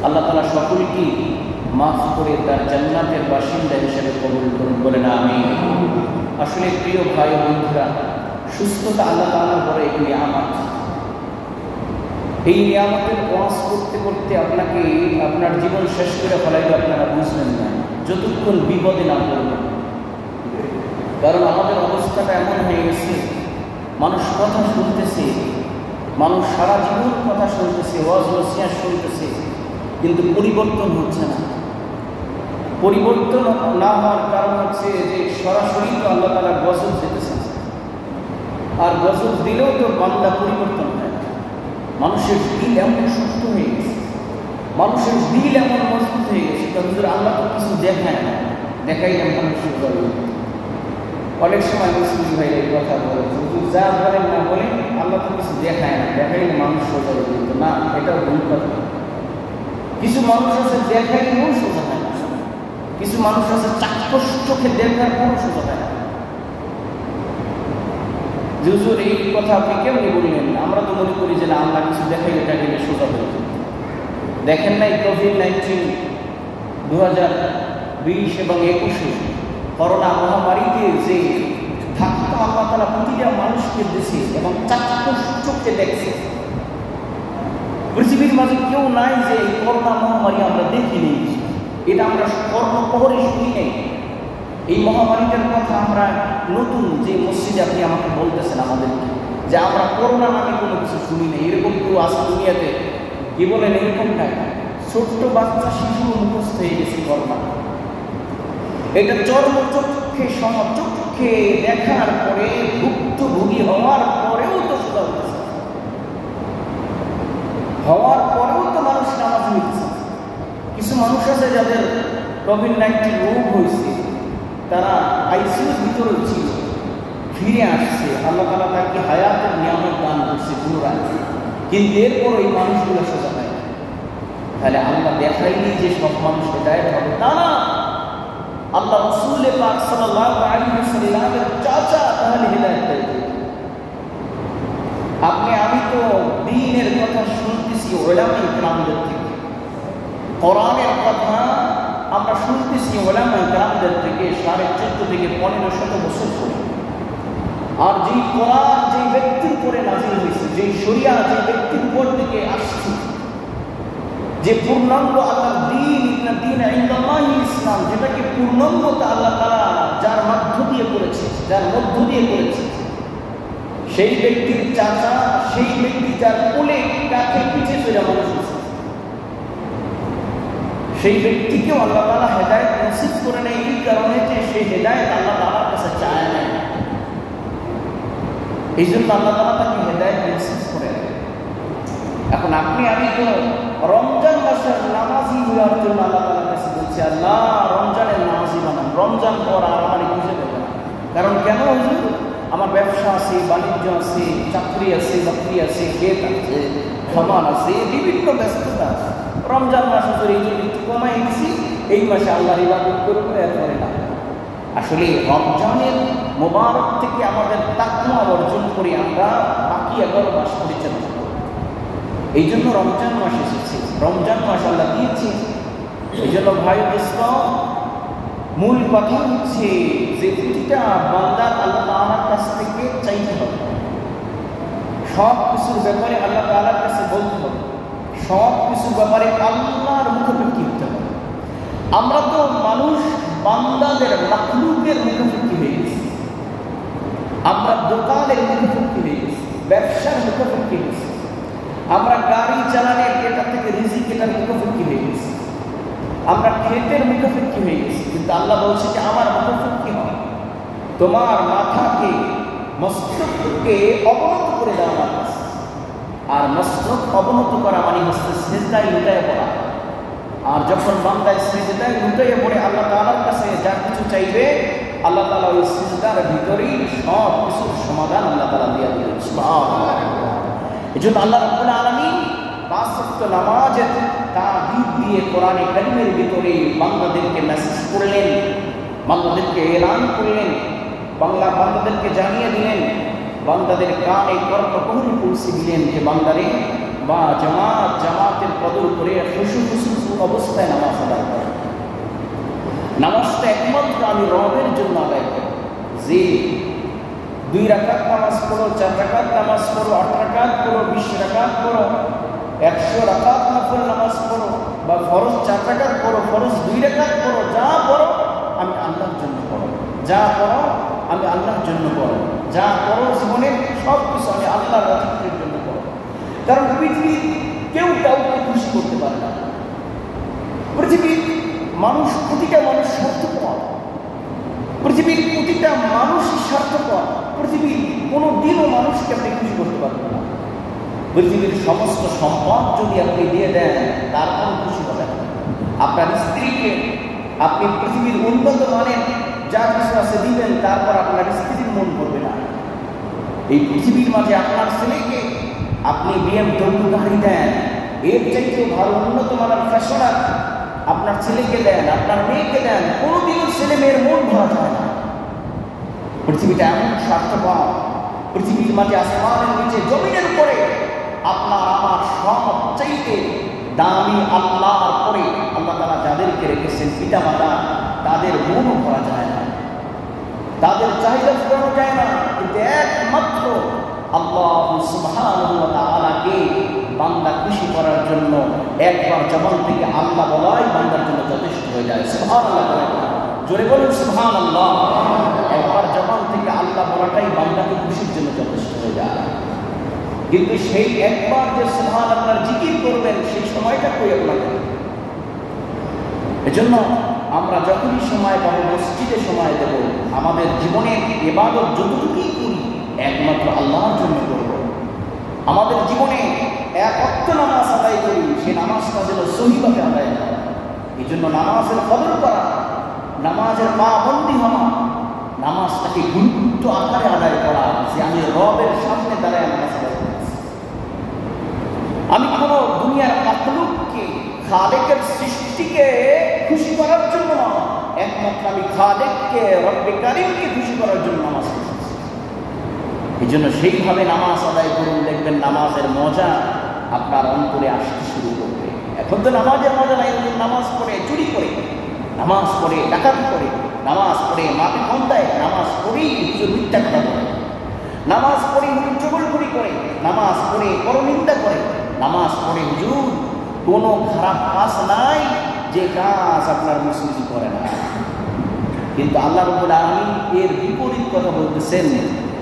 আল্লাহ তাআলা সকলকে মাফ করে তার জান্নাতের বাসিন্দা হিসেবে কবুল করুন, বলেন আমিন। আসলে প্রিয় ভাই বন্ধুরা, সুস্থতা আল্লাহ তাআলার বড় একটি নিয়ামত। এই নিয়ামতের ওয়াজ করতে করতে আপনাকে আপনার জীবন শেষ করে ফেলাইলে আপনারা বুঝবেন না যতক্ষণ বিপদে না পড়বেন। কারণ আমাদের অবস্থাটা এমন হয়ে গেছে, মানুষ কথা শুনতেছে, মানুষ সারা জীবন কথা শুনতেছে, ওয়াজ নসিহত শুনতেছে, কিন্তু পরিবর্তন হচ্ছে না। পরিবর্তন না হওয়ার কারণ হচ্ছে যে সরাসরি তো আল্লাহ তাআলা গজব দিতেছে, আর গজব দিলেও তো বান্দা পরিবর্তন হয় না। মানুষের দিল এমন সুস্থ হয়ে গেছে, মানুষের দিল এমন মজবুত হয়ে গেছে, হুজুর আল্লাহ তো কিছু দেখায় না, দেখাই না মানুষ করে। অনেক সময় মুসলিম ভাইরা এই কথা বলে, হুজুর যা বলেন না বলেন, আল্লাহ তো কিছু দেখায় না, দেখাই না মানুষ সোজা হয়ে যেত না, এটাও ভুল কথা। কিছু মানুষ আছে দেখাইলেও সোজা হয় না, কিছু মানুষ আছে চাক্ষুষ চোখে দেখার কোনো সোজা হয় না। হুজুর এই কথা আপনি কেমনি বললেন? আমরা তো মনে করি যে না, আমরা কিছু দেখাইলে দেখাইলে সোজা হয়ে যেত। দেখেন নাই কোভিড-19 2020 এবং 21 করোনা মহামারীতে যে ধাক্কা আল্লাহ তাআলা প্রতিটা মানুষকে দিয়েছে এবং চাক্ষুষ চোখে দেখছে। পৃথিবীর মাঝে কেউ নাই যে এই করোনা মহামারী আমরা দেখিনি, এটা আমরা কর্ণপহরে শুনি নাই। এই মহামারীটার কথা আমরা নতুন যে মসজিদে আপনি আমাকে বলতেছেন আমাদেরকে যে আমরা করোনা নামে কোনো কিছু শুনি নাই, এরকম কেউ আছে দুনিয়াতে? কি বলেন? এরকম নাই। ছোট্ট বাচ্চা শিশু মুখস্থ হয়ে গেছে করোনা। এটা চর্মচক্ষে সমচক্ষে দেখার পরে, ভুক্তভোগী হওয়ার পরেও তো সোজা হচ্ছে, হওয়ার পরেও তো মানুষ নামাজ নিচ্ছে। কিছু মানুষ আছে যাদের কোভিড-19 রোগ হয়েছে, তারা আইসিইউর ভিতরে ছিল, ফিরে আসছে, আল্লাহ তাআলা তাকে হায়াতের নিয়ামত দান করছে পুনরায়, কিন্তু এরপর এই মানুষগুলো সোজা হয়। তাহলে আল্লাহ দেখাইনি যে সব মানুষ হেদায়েত হবে তা না। আল্লাহ রাসূল পাক সাল্লাল্লাহু আলাইহি ওয়াসাল্লামের চাচা তাহলে হেদায়েত পেয়েছে। আমি তো দ্বীনের কথা শুনতেছি উলামায়ে কেরামদের থেকে, কোরআনের কথা আমরা শুনতেছি উলামায়ে কেরামদের থেকে 1450 থেকে 1500 বছর পরে। আর যেই কোরআন যেই ব্যক্তির উপরে নাযিল হয়েছে, যেই শরিয়া যে ব্যক্তির উপর থেকে আসছে, যে পূর্ণাঙ্গ আল্লাহর দ্বীন, ইন্না দ্বীনা ইনদাল্লাহি ইসলাম, যেটাকে পূর্ণাঙ্গতা আল্লাহ তাআলা যার মধ্য দিয়ে করেছে, যার মধ্য দিয়ে করেছে, সেই ব্যক্তির চাচা, সেই ব্যক্তি যার কোলে কাছে পিছিয়ে চলে মানুষ, সেই ব্যক্তিকেও আল্লাহ তাআলা হেদায়েত নসিব করে নেয় এই কারণে যে সেই হেদায়েত আল্লাহ তাআলার কাছে চায় না। এই জন্য আল্লাহ তাআলা তাকে হেদায়েত নসিব করে নেয়। এখন আপনি আমি তো রমজান মাসের নামাজি হওয়ার জন্য আল্লাহ তাআলার কাছে বলছি, আল্লাহ রমজানের নামাজি বানান, রমজান পর আর আমার খুঁজে দেবে না। কারণ কেন? হুজুর আমার ব্যবসা আছে, বাণিজ্য আছে, চাকরি আছে, বাকরি আছে, ক্ষেত আছে, খাবার আছে, বিভিন্ন ব্যস্ততা আছে। রমজান মাস হুজুর এই জন্য একটু কমাই দিচ্ছি, এই মাসে আল্লাহর ইবাদত করবো, এরপরে না। আসলে রমজানের মোবারক থেকে আমাদের তাকওয়া অর্জন করে আমরা বাকি 11 মাস পরিচালনা করব। এই জন্য রমজান মাস এসেছে, রমজান মাস আল্লাহ দিয়েছে। এই জন্য ভাই ইসলাম, মূল কথা হচ্ছে যে প্রতিটা বান্দার আল্লাহ তাআলার কাছ থেকে চাইতে হবে, সব কিছুর ব্যাপারে আল্লাহ তাআলার কাছে বলতে হবে, সব কিছুর ব্যাপারে আল্লাহর মুখোমুখি হতে হবে। আমরা তো মানুষ বান্দাদের মাখলুকের মুখোমুখি হয়ে গেছি, আমরা দোকানের মুখোমুখি হয়ে গেছি, ব্যবসার মুখোমুখি হয়ে গেছি, আমরা গাড়ি চালানের এটা থেকে রিজিক এটার মুখোমুখি হয়ে গেছি, আমরা ক্ষেতের মুখোমুখি হয়ে গেছি। কিন্তু আল্লাহ বলছে যে আমার মুখোমুখি হয়, তোমার মাথাকে মস্তককে অবনত করে দেওয়া আমার কাছে। আর মস্তক অবনত করা মানে হচ্ছে সিজদায় লুটায় পড়া। আর যখন বান্দায় সিজদায় লুটাইয়ে পড়ে আল্লাহ তাআলার কাছে যা কিছু চাইবে, আল্লাহ তাআলা ওই সিজদার ভিতরেই সব কিছুর সমাধান আল্লাহ তাআলা দিয়ে দিলেন। সুবহানাল্লাহ। এজন্য আল্লাহ রাব্বুল আলামিন 5 ওয়াক্ত নামাজের তাকিদ দিয়ে কোরআনে কারীমের ভিতরে বান্দাদেরকে মেসেজ করলেন, বান্দাদেরকে এলান করলেন, বান্দাদেরকে জানিয়ে দিলেন, বান্দাদের কানে কর্ণকুহরে পৌঁছে দিলেন যে বান্দারে বা জামাতের কদর করে খুশু খুশু অবস্থায় নামাজ আদায় করা। নামাজটা একমাত্র আমি রবের জন্য আদায় করি। যে 2 রাকাত নামাজ পড়ো, 4 রাকাত নামাজ পড়ো, 8 রাকাত পড়ো, 20 রাকাত পড়ো, 100 রাকাত নফল নামাজ পড়ো, বা ফরজ 4 রাকাত পড়ো, ফরজ 2 রাকাত পড়ো, যা পড়ো আমি আল্লাহর জন্য পড়ো। যা পড়ো আমি আল্লাহর জন্য পড়ো। যা পড়ো জীবনে সব কিছু আমি আল্লাহর রাজির জন্য পড়ো। কারণ পৃথিবীর কেউ কাউকে খুশি করতে পারে না। পৃথিবীর মানুষ, প্রতিটা মানুষ স্বার্থপর। পৃথিবীর প্রতিটা মানুষই স্বার্থপর। পৃথিবীর কোনো দিনও মানুষকে আপনি খুশি করতে পারবেন না। পৃথিবীর সমস্ত সম্পদ যদি আপনি দিয়ে দেন তারপর খুশি হবেন। আপনার স্ত্রীকে আপনি পৃথিবীর উন্নত মানের যা কিছু আছে দিবেন, তারপর আপনার স্ত্রীর মন করবে না। এই পৃথিবীর মাঝে আপনার ছেলেকে আপনি BMW গাড়ি দেন, এর চাইতেও ভালো উন্নত মানের ফ্যাশনার আপনার ছেলেকে দেন, আপনার মেয়েকে দেন, কোনোদিনও ছেলে মেয়ের মন ভরা যায় না। পৃথিবীটা এমন স্বার্থপর। পৃথিবীর মাঝে আসমানের নিচে জমিনের উপরে আপনার আমার সব চাইতে দামি আল্লাহর পরে আল্লাহ তাআলা যাদেরকে রেখেছেন পিতা মাতা, তাদের মনও ভরা যায় না, তাদের চাহিদা পূরণ যায় না। কিন্তু একমাত্র আল্লাহ সুবহানাহু ওয়া তাআলাকে বান্দা খুশি করার জন্য একবার জবান থেকে আল্লাহ বলাই বান্দার জন্য যথেষ্ট হয়ে যায়। সুবহানাল্লাহ, জোরে বলুন সুবহানাল্লাহ। একবার জবান থেকে আল্লাহ বলাটাই বান্দাকে খুশির জন্য যথেষ্ট হয়ে যায়। কিন্তু সেই একবার যে সুবহানাল্লাহর জিকির করবেন সেই সময়টা কই আপনাকে। এজন্য আমরা যখনই সময় পাবো মসজিদে সময় দেব। আমাদের জীবনে ইবাদত যতটুকুই করি একমাত্র আল্লাহর জন্য করব। আমাদের জীবনে এক ওয়াক্ত নামাজ আদায় করি, সেই নামাজটা যেন সহিভাবে আদায় হয়। এই জন্য নামাজের কদর করা, নামাজের পাবন্দি হওয়া, নামাজটাকে গুরুত্ব আকারে আদায় করা, যে আমি রবের সামনে দাঁড়ায় নামাজ আদায় করছি। আমি কোনো দুনিয়ার মাখলুককে, খালেকের সৃষ্টিকে খুশি করার জন্য না, একমাত্র আমি খালেককে, রব্বে কারীমকে খুশি করার জন্য নামাজ পড়ছি। এই জন্য সেইভাবে নামাজ আদায় করুন, দেখবেন নামাজের মজা আপনার অন্তরে আসতে শুরু করবে। এখন তো নামাজের মজা নাই। নামাজ পড়ে চুরি করে, নামাজ পড়ে ডাকাতি করে, নামাজ পড়ে মাটি কম দেয়, নামাজ পড়েই হুজুর মিথ্যা কথা বলে, নামাজ পড়ে হুজুর চগলখড়ি করে, নামাজ পড়ে পরনিন্দা করে, নামাজ পড়ে হুজুর কোনো খারাপ কাজ নাই যে কাজ আপনার মুসলিম করে না। কিন্তু আল্লাহ রাব্বুল আলামিন এর বিপরীত কথা বলতেছেন,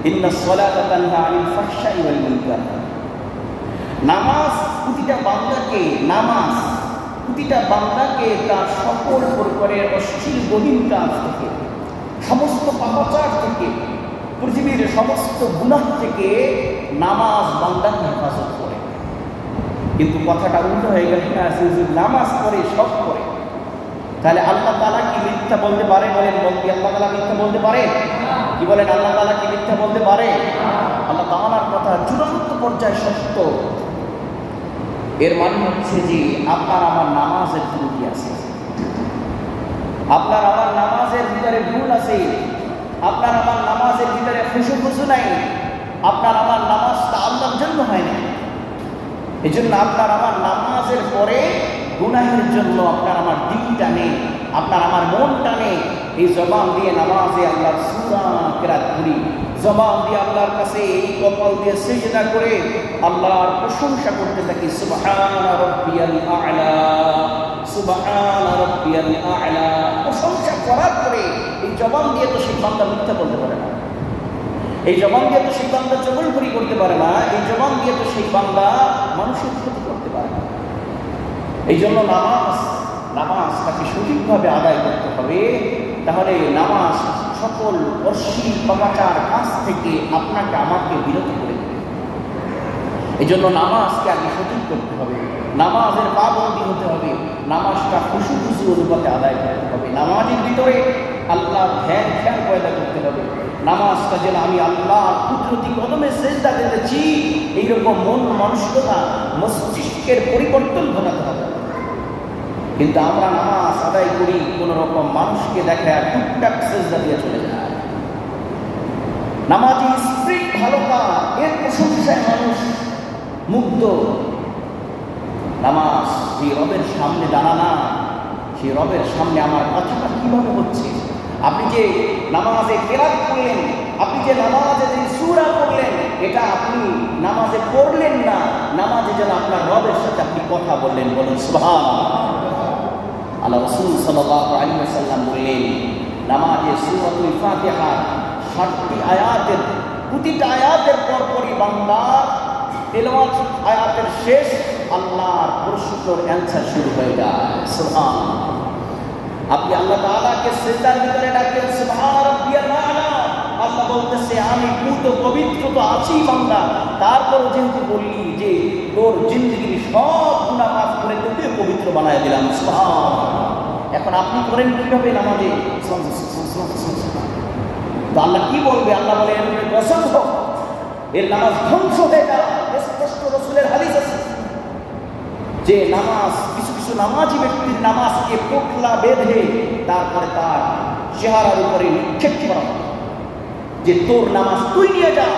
ইন্নাস সালাতা তানহা আনিল ফাহশাই ওয়াল মুনকার। নামাজ প্রতিটা বান্দাকে তার সকল প্রকারের অশ্লীল গহীন কাজ থেকে, সমস্ত পাপাচার থেকে, পৃথিবীর সমস্ত গুনাহ থেকে নামাজ বান্দাকে হেফাজত করে। কিন্তু কথাটা উল্টো হয়ে গেল না, নামাজ পড়ে সব করে। তাহলে আল্লাহ তাআলা কি মিথ্যা বলতে পারে? বলেন, বলতে আল্লাহ তাআলা মিথ্যা বলতে পারে? কি বলেন, আল্লাহ তাআলা কি মিথ্যা বলতে পারে? আল্লাহ তাআলার কথা চূড়ান্ত পর্যায়ে সত্য। এর মানে হচ্ছে যে আপনার আমার নামাজের ত্রুটি আছে, আপনার আমার নামাজের ভিতরে ভুল আছে, আপনার আমার নামাজের ভিতরে খুশু নাই, আপনার আমার নামাজটা আল্লাহর জন্য হয় না। এই জন্য আপনার আমার নামাজের পরে গুনাহের জন্য আপনার আমার দিলটা নেই, আপনার আমার মনটা নেই। এই জবান দিয়ে নামাজে আল্লাহর সূরা কেরাত করি, জবান দিয়ে আল্লাহর কাছে এই কপাল দিয়ে সিজদা করে আল্লাহর প্রশংসা করতে থাকি, সুবহান রাব্বিয়াল আ'লা, সুবহান রাব্বিয়াল আ'লা। প্রশংসা করার পরে এই জবান দিয়ে তো সেই বান্দা মিথ্যা বলতে পারে না, এই জবান দিয়ে তো সেই বান্দা চগলখড়ি করতে পারে না, এই জবান দিয়ে তো সেই বান্দা মানুষের ক্ষতি করতে পারে না। এই জন্য নামাজটাকে সঠিকভাবে আদায় করতে হবে। তাহলে নামাজ সকল অশ্লীল পাপাচার কাজ থেকে আপনাকে আমাকে বিরত করে দেবে। এই জন্য নামাজকে আগে সঠিক করতে হবে, নামাজের পাবন্দি হতে হবে, নামাজটা খুশু অনুপাতে আদায় করতে হবে, নামাজের ভিতরে আল্লাহর ধ্যান পয়দা করতে হবে। নামাজটা যেন আমি আল্লাহর কুদরতি কদমে সেজদা দিতেছি এইরকম মন মানসিকতা মস্তিষ্কের পরিবর্তন ঘটাতে হবে। কিন্তু আমরা নামাজ আদায় করি কোন রকম মানুষকে দেখে টুকটাক সেজদা দিয়ে চলে যায়। নামাজি স্পিরিট ভালো কাজ, এর প্রশংসায় মানুষ মুগ্ধ। নামাজ যে রবের সামনে দাঁড়ানা, সেই রবের সামনে আমার কথাটা কিভাবে হচ্ছে? আপনি যে নামাজে কেরাত করলেন, আপনি যে নামাজে যে সূরা পড়লেন, এটা আপনি নামাজে পড়লেন না, নামাজে যেন আপনার রবের সাথে আপনি কথা বললেন। বলুন সুবহানাল্লাহ। আল্লাহ রাসূল সাল্লাল্লাহু আলাইহি ওয়াসাল্লাম বললেন, নামাজে সূরাতুল ফাতিহা 60টি আয়াতের, প্রতিটা আয়াতের পরপরই বান্দার তেলাওয়াত আয়াতের শেষ আল্লাহর প্রশ্নের অ্যানসার শুরু হয়ে যায়। সুবহানাল্লাহ। আপনি আল্লাহ তাআলাকে সিজদার ভিতরে ডাকেন, সুবহান রাব্বিয়াল আ'লা। আল্লাহ বলতেছে আমি পুত পবিত্র তো আছি বান্দা, তারপরও যেহেতু বললি যে তোর জিন্দেগির সব গুনাহ মাফ করে তোকে পবিত্র বানায় দিলাম। সুবহানাল্লাহ। এখন আপনি করেন কিভাবে নামাজে? তো আল্লাহ কি বলবে? আল্লাহ বলে এর কসম হোক, এর নামাজ ধ্বংস হয়ে যায়। স্পষ্ট রাসূলের হাদিস আছে যে নামাজ, কিছু কিছু নামাজি ব্যক্তির নামাজকে পোটলা বেঁধে তারপরে তার চেহারার উপরে নিক্ষেপ করা হয় যে তোর নামাজ তুই নিয়ে যা।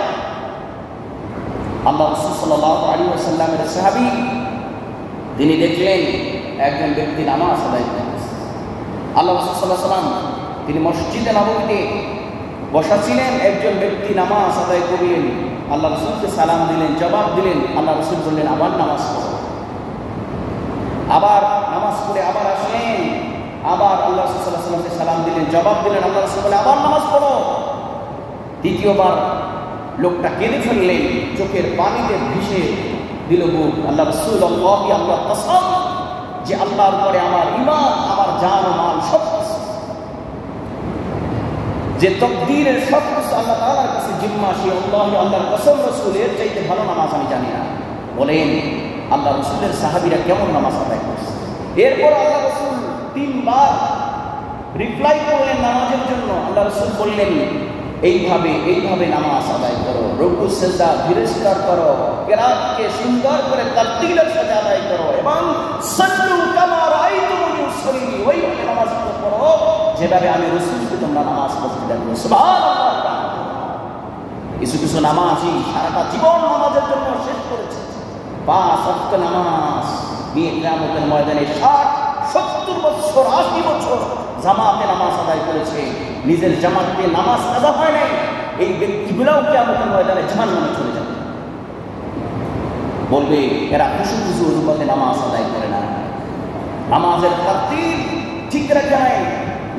আল্লাহ রাসূল সাল্লাল্লাহু আলাইহি ওয়াসাল্লামের সাহাবী তিনি দেখলেন একজন ব্যক্তি নামাজ আদায় করতেছে। আল্লাহ রাসূল সাল্লাল্লাহু আলাইহি ওয়াসাল্লাম তিনি মসজিদে নববীতে বসা ছিলেন, একজন ব্যক্তি নামাজ আদায় করলেন, আল্লাহ রাসূলকে সালাম দিলেন, জবাব দিলেন। আল্লাহ রাসূল বললেন আবার নামাজ পড়ো। আবার নামাজ পড়ে আবার আসলেন, আবার আল্লাহ রাসূল সাল্লাল্লাহু আলাইহি ওয়াসাল্লামকে সালাম দিলেন, জবাব দিলেন। আল্লাহ রাসূল বললেন আবার নামাজ পড়ো। দ্বিতীয়বার লোকটা কেঁদে ফেললেন, চোখের পানিতে ভিজে দিল বুক। আল্লাহ রাসূল আল্লাহ কসম যে আল্লাহর উপরে আমার ঈমান, আমার জান ও মাল সব যে তকদীরের সব কিছু আল্লাহ তাআলার কাছে জিম্মা, সে আল্লাহর কসম রাসূলের চাইতে ভালো নামাজ আমি জানি না। বলেন আল্লাহ রাসূলের সাহাবীরা কেমন নামাজ আদায় করছে? এরপর আল্লাহ রাসূল 3 বার রিপ্লাই করলেন নামাজের জন্য। আল্লাহ রাসূল বললেন এইভাবে নামাজ আদায় করো, রুকু সিজদা ধীরে-স্থির করো, কিরাতকে সুন্দর করে তারতিলের সাথে আদায় করো, এবং সাল্লু কামা রাআইতুমুনি উসাল্লি, ওইভাবে নামাজ পড়ো যেভাবে আমি রাসূলকে তোমরা নামাজ পড়তে দেখো। সুবহানাল্লাহ। কিছু কিছু নামাজি সারাটা জীবন নামাজের জন্য শেষ করেছে। 5 ওয়াক্ত নামাজ নিয়ে কিয়ামতের ময়দানে 60-70 বছর 80 বছর জামাতে নামাজ আদায় করেছে, নিজের জামাতে নামাজ কাজা হয় নাই। এই ব্যক্তিগুলোও কিয়ামতের ময়দানে জাহান্নামে চলে যাবে। বলবে এরা খুশু অনুপাতে নামাজ আদায় করে না, নামাজের তারতিব ঠিক রাখে নাই,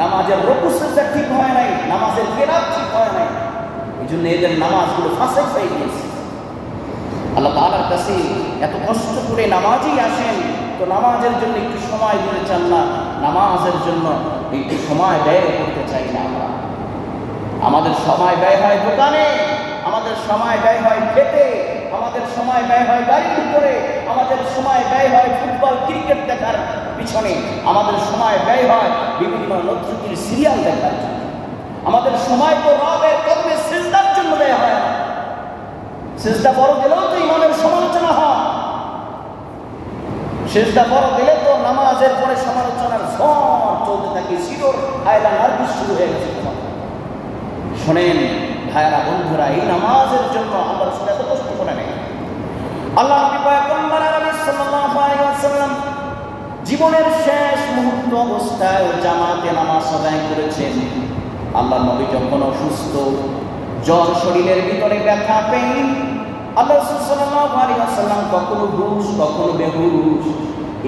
নামাজের রুকু সিজদা ঠিক হয় নাই, নামাজের কিরাত ঠিক হয় নাই। এই জন্য এদের নামাজগুলো ফাসেক হয়ে গিয়েছে। আল্লাহ তাআলার কাছে এত কষ্ট করে নামাজই আসেন, তো নামাজের জন্য একটু সময় দিতে চান না, নামাজের জন্য একটু সময় ব্যয় করতে চাই না আমরা। আমাদের সময় ব্যয় হয় দোকানে, আমাদের সময় ব্যয় হয় খেতে, আমাদের সময় ব্যয় হয় গাড়ির ভিতরে, আমাদের সময় ব্যয় হয় ফুটবল ক্রিকেট দেখার পিছনে, আমাদের সময় ব্যয় হয় বিভিন্ন নতুন সিরিয়াল দেখার জন্য। আমাদের সময় তো রবের কদমে সিজদার জন্য ব্যয় হয়। সিজদা বড় গেলেও তো ইমামের সমালোচনা হয়, সিজদা বড় গেলে তো নামাজের পরে সমালোচনার ঝড় চলতে থাকে। শিরোর আয়লা নার্ভিস শুরু হয়ে গেছে। শোনেন ভাইরা বন্ধুরা, এই নামাজের জন্য আল্লাহ রাসূল এত কষ্ট করে নেই। আল্লাহ নবী পয়গম্বর আরবি সাল্লাল্লাহু আলাইহি ওয়াসাল্লাম জীবনের শেষ মুহূর্ত অবস্থায় জামাতে নামাজ আদায় করেছেন। আল্লাহ নবী যখন অসুস্থ, জ্বর, শরীরের ভিতরে ব্যথা, পেইন, আল্লাহ রাসূল সাল্লাল্লাহু আলাইহি ওয়াসাল্লাম কখনো হুশ কখনো বেহুশ,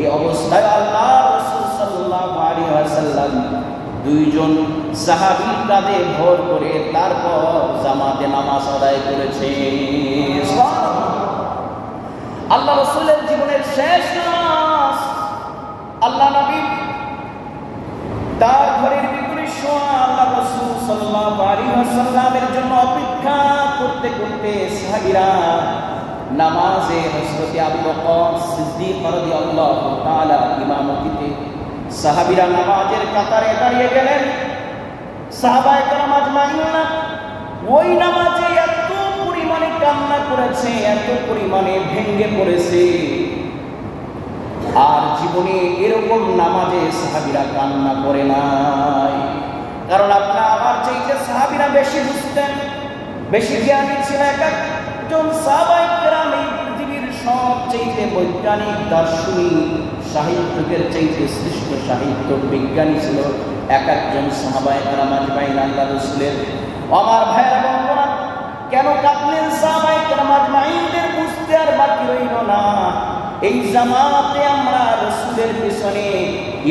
এই অবস্থায় আল্লাহ রাসূল সাল্লাল্লাহু আলাইহি ওয়াসাল্লাম 2 জন সাহাবীর কাঁধে ভর করে তারপর জামাতে নামাজ আদায় করেছেন। আল্লাহ রাসূলের জীবনের শেষ নামাজ। আল্লাহ নবী তার ঘরের ভিতরে শোয়া আল্লাহ রাসূল সাল্লাল্লাহু আলাইহি ওয়াসাল্লামের জন্য অপেক্ষা করতে করতে সাহাবীরা নামাজে হযরত আবু বকর সিদ্দিক রাদিয়াল্লাহু তাআলা ইমামতিতে সাহাবীরা নামাজের কাতারে দাঁড়িয়ে গেলেন। সাহাবায়ে কেরাম আজমাইন ওই নামাজে এত পরিমাণে কান্না করেছে, এত পরিমাণে ভেঙে পড়েছে, আর জীবনে এরকম নামাজে সাহাবীরা কান্না করে নাই। কারণ আপনার আমার চাইতে সাহাবীরা বেশি বুঝতেন, বেশি জ্ঞানী ছিলেন। একজন সাহাবায়ে কেরাম এই পৃথিবীর সবচেয়ে বৈজ্ঞানিক দার্শনিক সাহিত্যিকের চাইতে শ্রেষ্ঠ সাহিত্য বিজ্ঞানী ছিল এক একজন সাহাবায়ে কেরাম আজমাইন আল্লাহ রাসূলের। আমার ভাইয়েরা বন্ধুরা, কেন কাঁদলেন সাহাবায়ে কেরাম আজমাইনদের বুঝতে আর বাকি রইল না। এই জামাতে আমরা রাসূলের পিছনে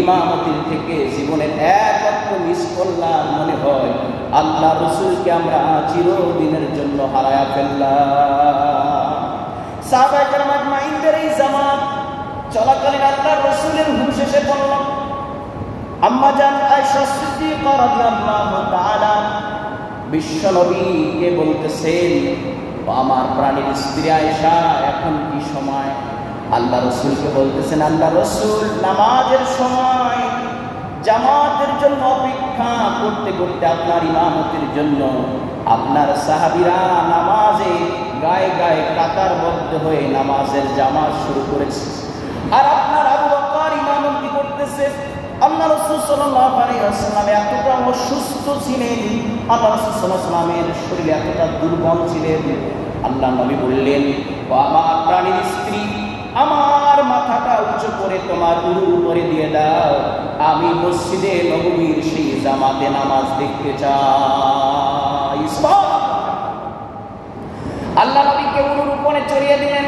ইমামতির থেকে জীবনের এক অক্ষ মিস করলাম, মনে হয় আল্লাহ রাসূলকে আমরা চিরদিনের জন্য হারায়া ফেললাম। সাহাবায়ে কেরাম আজমাইনদের এই জামাত চলাকালীন আল্লাহ রাসূলের হুঁশ এসে পড়ল। আম্মা জান আয়েশা সিদ্দিকা রাদিয়াল্লাহু তাআলা বিশ্বনবীকে বলতেছেন, আমার প্রাণের স্ত্রী আয়েশা, এখন কি সময়? আল্লাহ রাসূলকে বলতেছেন, আল্লাহ রাসূল, নামাজের সময়। জামাতের জন্য অপেক্ষা করতে করতে আপনার ইমামতির জন্য আপনার সাহাবীরা নামাজে গায়ে গায়ে কাতারবদ্ধ হয়ে নামাজের জামাত শুরু করেছে, আর আপনার আবু বকর ইমামতি করতেছে। আল্লাহ রাসূল সাল্লাল্লাহু আলাইহি ওয়াসাল্লাম এতটা অসুস্থ ছিলেন, আল্লাহ রাসূল সাল্লাল্লাহু আলাইহি ওয়াসাল্লামের শরীর এতটা দুর্বল ছিলেন। আল্লাহ নবী বললেন, ও আমার প্রাণের স্ত্রী, আমার মাথাটা উঁচু করে তোমার উরুর উপরে দিয়ে দাও, আমি মসজিদে নববীর সেই জামাতে নামাজ দেখতে চাই। আল্লাহ নবীকে উরুর উপরে চড়িয়ে দিলেন।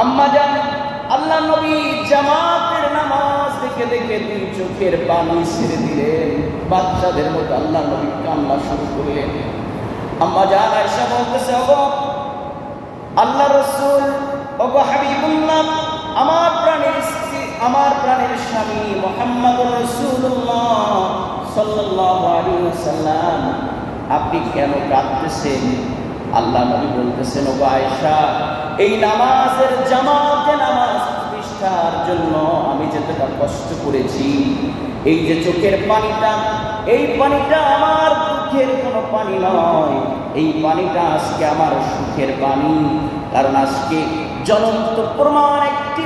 আম্মা জান, আল্লাহ নবী জামাতের নামাজ দেখে দেখে দুই চোখের পানি ছেড়ে দিলেন, বাচ্চাদের মতো আল্লাহ নবী কান্না শুরু করলেন। আম্মা জান আয়েশা বলতেছে, ওগো আল্লাহ রাসূল, ওগো হাবিবুল্লাহ, আমার প্রাণের স্ত্রী, আমার প্রাণের স্বামী মুহাম্মদুর রাসূলুল্লাহ সাল্লাল্লাহু আলাইহি ওয়াসাল্লাম, আপনি কেন কাঁদতেছেন? আল্লাহ নবী বলতেছেন, ওগো আয়েশা, এই নামাজের জামাতে নামাজ প্রতিষ্ঠার জন্য আমি যেটা কষ্ট করেছি, এই যে চোখের পানিটা, এই পানিটা আমার দুঃখের কোনো পানি নয়, এই পানিটা আজকে আমার সুখের পানি। কারণ আজকে জ্বলন্ত প্রমাণ একটি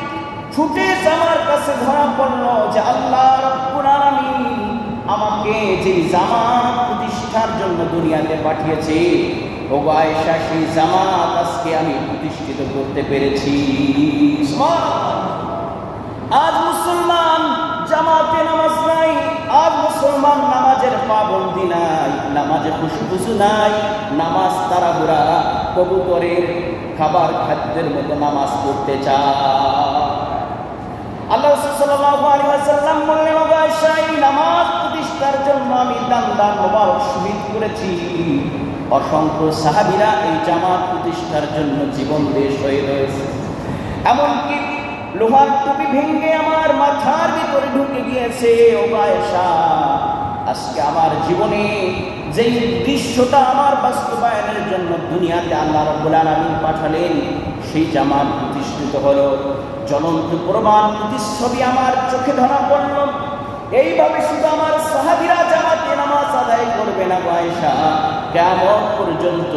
ফুটেজ আমার কাছে ধরা পড়ল যে আল্লাহ রাব্বুল আলামিন আমাকে যে জামাত প্রতিষ্ঠার জন্য দুনিয়াতে পাঠিয়েছে, ওগো আয়েশা, সেই জামাত আজকে আমি প্রতিষ্ঠিত করতে পেরেছি। আজ মুসলমান জামাতে নামাজ নাই, আজ মুসলমান নামাজের পাবন্দি নাই, নামাজে খুশু নাই, নামাজ তাড়াহুড়া কবুতরের খাবার খাদ্যের মতো নামাজ পড়তে চায়। আল্লাহ রাসূল সাল্লাল্লাহু আলাইহি ওয়াসাল্লাম বললেন, ওগো আয়েশা, এই নামাজ প্রতিষ্ঠার জন্য আমি দান মোবারক শহীদ করেছি। অসংখ্য সাহাবীরা এই জামাত প্রতিষ্ঠার জন্য জীবন দিয়ে শহীদ হয়েছে। এমনকি লোহার টুপি ভেঙে আমার মাথার ভিতরে ঢুকে গিয়েছে। ওগো আয়েশা, আজকে আমার জীবনে যেই দৃশ্যটা আমার বাস্তবায়নের জন্য দুনিয়াতে আল্লাহ রাব্বুল আলামিন পাঠালেন, সেই জামাত প্রতিষ্ঠিত হলো। জ্বলন্ত প্রমাণ প্রতিচ্ছবি আমার চোখে ধরা পড়ল। এইভাবে শুধু আমার সাহাবীরা জামাতে নামাজ আদায় করবে না গো আয়েশা, কিয়ামত পর্যন্ত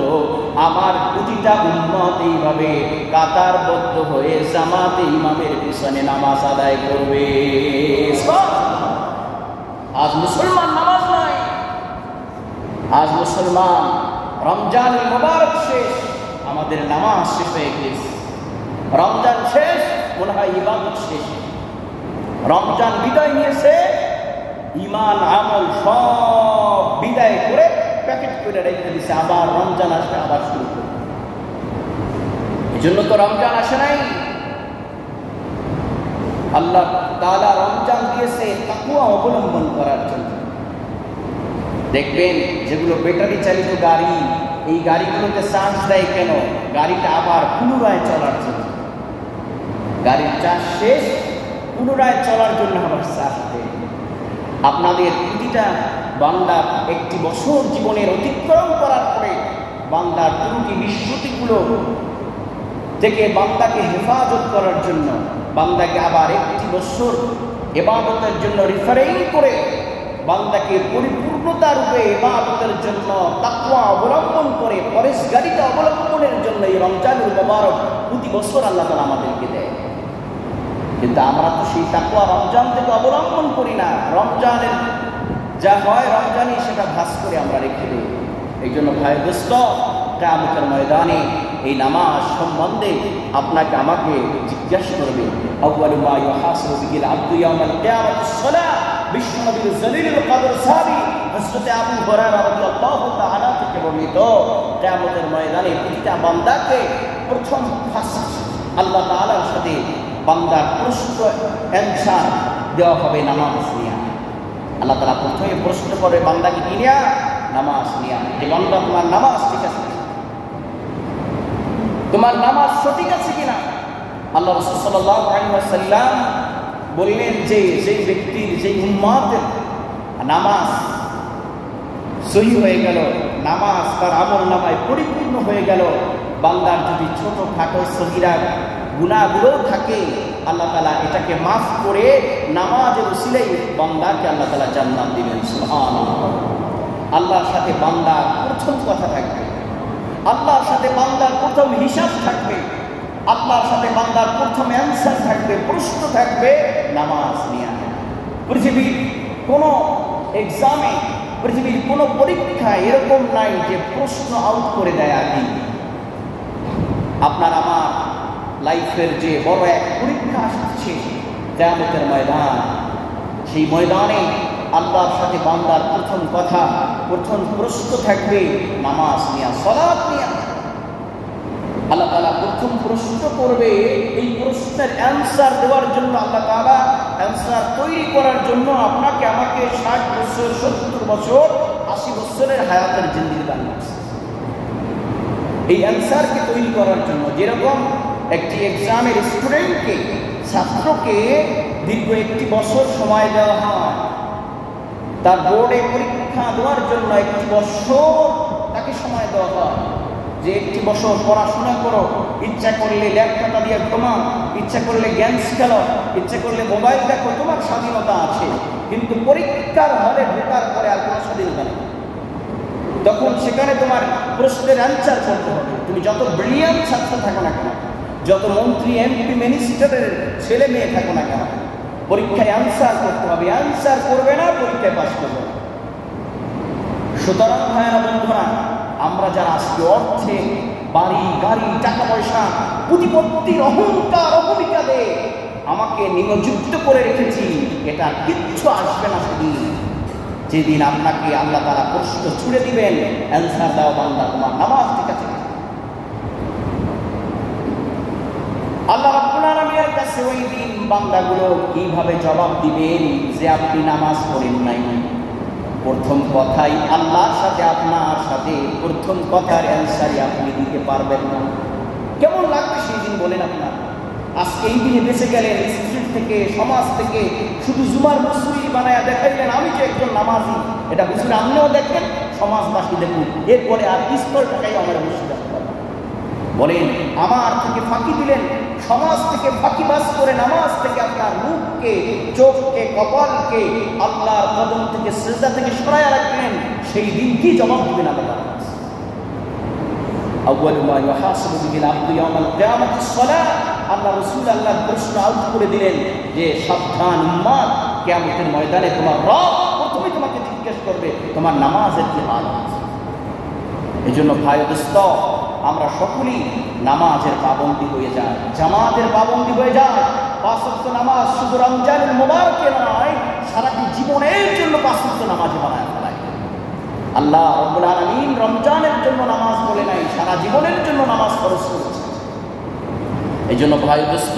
আমার প্রতিটা উম্মত এইভাবে কাতারবদ্ধ হয়ে জামাতে ইমামের পিছনে নামাজ আদায় করবে। আজ মুসলমান নামাজ নাই, আজ মুসলমান রমজান মুবারক শেষ, আমাদের নামাজ শেষ হয়ে গেছে। রমজান শেষ, মনে হয় ইবাদত শেষ। রমজান বিদায় নিয়েছে, ইমান আমল সব বিদায় করে প্যাকেট করে রেখে দিছে, আবার রমজান আসবে, আবার শুরু করবে। এই জন্য তো রমজান আসে নাই। আল্লাহ তাআলা রমজান দিয়েছে তাকওয়া অবলম্বন করার জন্য। দেখবেন যেগুলো ব্যাটারি চালিত গাড়ি, এই গাড়িগুলোতে চার্জ দেয় কেন? গাড়িটা আবার পুনরায় চলার জন্য। গাড়ির চার্জ শেষ, পুনরায় চলার জন্য আবার চার্জ দেয়। আপনাদের প্রতিটা বান্দার একটি বছর জীবনের অতিক্রম করার পরে বান্দার ত্রুটি বিস্মৃতিগুলো থেকে বান্দাকে হেফাজত করার জন্য, বান্দাকে আবার একটি বছর ইবাদতের জন্য রিফারিং করে বান্দাকে পরিপূর্ণতা রূপে ইবাদতের জন্য তাকওয়া অবলম্বন করে পরেশগারিতা অবলম্বনের জন্য এই রমজানুল মুবারক প্রতি বছর আল্লাহ তাআলা আমাদেরকে দেয়। কিন্তু আমরা তো সেই তাকওয়া রমজান থেকে অবলম্বন করি না। রমজানের যা হয় রমজানই সেটা ভাস করে আমরা রেখে দিই। এই জন্য ভাই দোস্ত, কিয়ামতের ময়দানে এই নামাজ সম্বন্ধে আপনাকে আমাকে জিজ্ঞাসা করবে। আউয়ালু মা ইউহাসাবু বিহিল আবদু ইয়াউমাল কিয়ামাতিস সালাহ, বিশ্বনবীর জলিলুল কদর সাহাবী হযরত আবু হুরায়রা রাদিয়াল্লাহু তাআলা থেকে বর্ণিত, কিয়ামতের ময়দানে প্রতিটা বান্দাকে প্রথম ফার্স্ট আল্লাহ তাআলার সাথে বান্দার প্রশ্ন অ্যানসার দেওয়া হবে নামাজ নিয়ে। আল্লাহ তাআলা প্রথমে প্রশ্ন করে বান্দাকে কি নিয়ে? নামাজ নিয়ে। যে বান্দা তোমার নামাজ ঠিক আছে, তোমার নামাজ সঠিক আছে কিনা? আল্লাহ রাসূল সাল্লাল্লাহু আলাইহি ওয়াসাল্লাম বললেন যে যেই ব্যক্তির যেই উম্মতের নামাজ সহি হয়ে গেল, নামাজ তার আমল নামায় পরিপূর্ণ হয়ে গেল, বান্দার যদি ছোটখাটো সগীরা গুনাহগুলো থাকে আল্লাহ তাআলা এটাকে মাফ করে নামাজের উসিলায় বান্দাকে আল্লাহ তাআলা জান্নাত দিবেন। সুবহানাল্লাহ। আল্লাহর সাথে বান্দার প্রথম কথা থাকবে, আল্লাহর সাথে বান্দার প্রথম হিসাব থাকবে, আল্লাহর সাথে বান্দার প্রথম অ্যান্সার থাকবে, প্রশ্ন থাকবে নামাজ নিয়ে। পৃথিবীর কোনো এক্সামে, পৃথিবীর কোনো পরীক্ষায় এরকম নাই যে প্রশ্ন আউট করে দেয় আগে। আপনার আমার লাইফের যে বড় এক পরীক্ষা আসছে কিয়ামতের ময়দান, সেই ময়দানে আল্লাহর সাথে বান্দার প্রথম কথা, প্রথম প্রশ্ন থাকবে নামাজ নিয়ে, সালাত নিয়ে। আল্লাহ তাআলা প্রথম প্রশ্ন করবে, এই প্রশ্নের অ্যান্সার দেওয়ার জন্য আল্লাহ তাআলা অ্যান্সার তৈরি করার জন্য আপনাকে আমাকে 60 বছর, 70 বছর, 80 বছরের হায়াতের জিন্দেগি দান করেছে এই অ্যান্সারকে তৈরি করার জন্য। যেরকম একটি এক্সামের স্টুডেন্টকে, ছাত্রকে দীর্ঘ 1 বছর সময় দেওয়া হয়, তার বোর্ডে পরীক্ষা দেওয়ার জন্য 1 বছর তাকে সময় দেওয়া হয়, যে 1 বছর পড়াশোনা করো, ইচ্ছা করলে ল্যাপটপটা দিয়ে ঘুমাও, ইচ্ছা করলে গেমস খেলো, ইচ্ছা করলে মোবাইল দেখো, তোমার স্বাধীনতা আছে। কিন্তু পরীক্ষার হলে ঢোকার পরে আর কোনো স্বাধীনতা নেই। তখন সেখানে তোমার প্রশ্নের অ্যান্সার করতে হবে। তুমি যত ব্রিলিয়ান্ট ছাত্র থাকো না কেন, যত মন্ত্রী, এমপি, মিনিস্টারের ছেলে মেয়ে থাকো না কেন, পরীক্ষায় অ্যান্সার করতে হবে। অ্যান্সার করবে না, পরীক্ষায় পাস করবে না। সুতরাং ভাইয়েরা, বন্ধুরা, আমরা যারা আজকে অর্থে, বাড়ি গাড়ি, টাকা পয়সা, প্রতিপত্তির অহংকার, অহমিকাতে আমাকে নিমজ্জিত করে রেখেছি, এটা কিচ্ছু আসবে না সেদিন, যেদিন আপনাকে আল্লাহ তাআলা প্রশ্ন ছুড়ে দিবেন, অ্যান্সার দাও বান্দা, তোমার নামাজ ঠিক আছে। আল্লাহ রাব্বুল আলামিনের কাছে ওই দিন বান্দাগুলো কিভাবে জবাব দিবেন যে আপনি নামাজ পড়েন নাই? প্রথম কথাই আল্লাহর সাথে আপনার সাথে প্রথম কথার অ্যান্সারই আপনি দিতে পারবেন না। কেমন লাগবে সেই দিন বলেন আপনার? আজকে এই দিনে বেঁচে গেলেন, স্ট্রিট থেকে, সমাজ থেকে শুধু জুমার মুসল্লি বানায়া দেখাইলেন আমি যে একজন নামাজি, এটা হুজুর আপনিও দেখেন, সমাজবাসী দেখুন, এরপরে আর পিস্তল টাকাই আমার মুসল্লি দেখতে পারবেন। বলেন আমার থেকে ফাঁকি দিলেন, সমাজ থেকে ফাঁকিবাজ করে নামাজ থেকে আপনার মুখকে, চোখকে, কপালকে আল্লাহর কদম থেকে, সিজদা থেকে সরায়া রাখলেন, সেই দিন কি জবাব দিবেন আল্লাহ? আউয়ালু মা ইউহাসাবু বিহিল আবদু ইয়াউমাল কিয়ামাতিস সালাহ। আল্লাহ রাসূল আল্লাহ প্রশ্ন আউট করে দিলেন যে সাবধান উম্মত, কিয়ামতের ময়দানে তোমার রব প্রথমে তোমাকে জিজ্ঞেস করবে তোমার নামাজের কি হাল আছে। এজন্য ভাই দোস্ত, আমরা সকলেই নামাজের পাবন্দি হয়ে যায়, জামাতের পাবন্দি হয়ে যায়। 5 ওয়াক্ত নামাজ শুধু রমজানের মোবারকে নয়, সারাটি জীবনের জন্য 5 ওয়াক্ত নামাজ বানায় ফেলায়। আল্লাহ রাব্বুল আলামিন রমজানের জন্য নামাজ বলে নাই, সারা জীবনের জন্য নামাজ ফরজ করেছে। এজন্য ভাই দোস্ত,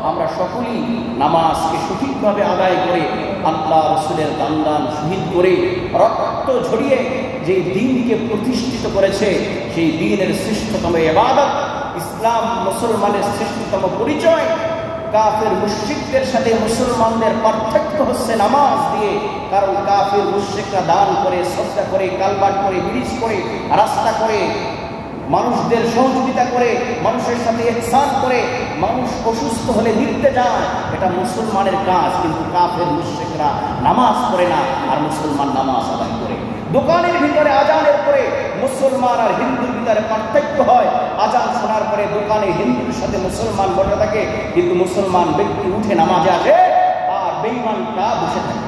আমরা সকলেই নামাজকে সঠিকভাবে আদায় করে আল্লাহ রাসূলের দান শহীদ করে রক্ত ঝরিয়ে যে দ্বীনকে প্রতিষ্ঠিত করেছে, সেই দ্বীনের শ্রেষ্ঠতম ইবাদত, ইসলাম মুসলমানের শ্রেষ্ঠতম পরিচয়। কাফের মুশরিকদের সাথে মুসলমানদের পার্থক্য হচ্ছে নামাজ দিয়ে। কারণ কাফের মুশরিকরা দান করে, সদকা করে, কালবাট করে, ব্রিজ করে, রাস্তা করে, মানুষদের সহযোগিতা করে, মানুষের সাথে ইহসান করে, মানুষ অসুস্থ হলে নিতে যায়, এটা মুসলমানের কাজ। কিন্তু কাফের মুশরিকরা নামাজ পড়ে না, আর মুসলমান নামাজ আদায় করে। দোকানের ভিতরে আজানের পরে মুসলমান আর হিন্দুর ভিতরে পার্থক্য হয়। আজান শোনার পরে দোকানে হিন্দুর সাথে মুসলমান বসে থাকে, কিন্তু মুসলমান ব্যক্তি উঠে নামাজে আসে আর বেঈমানরা বসে থাকে।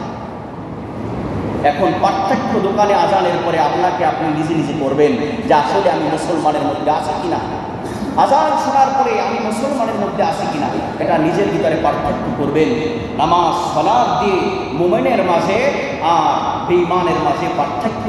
এখন পার্থক্য দোকানে আজানের পরে আপনাকে আপনি নিজে নিজে করবেন যে আসলে আমি মুসলমানের মধ্যে আছি কিনা। আজান শোনার পরে আমি মুসলমানের মধ্যে আসি কিনা এটা নিজের ভিতরে পার্থক্য করবেন। নামাজ সালাত দিয়ে মুমিনের মাঝে আর বেঈমানের মাঝে পার্থক্য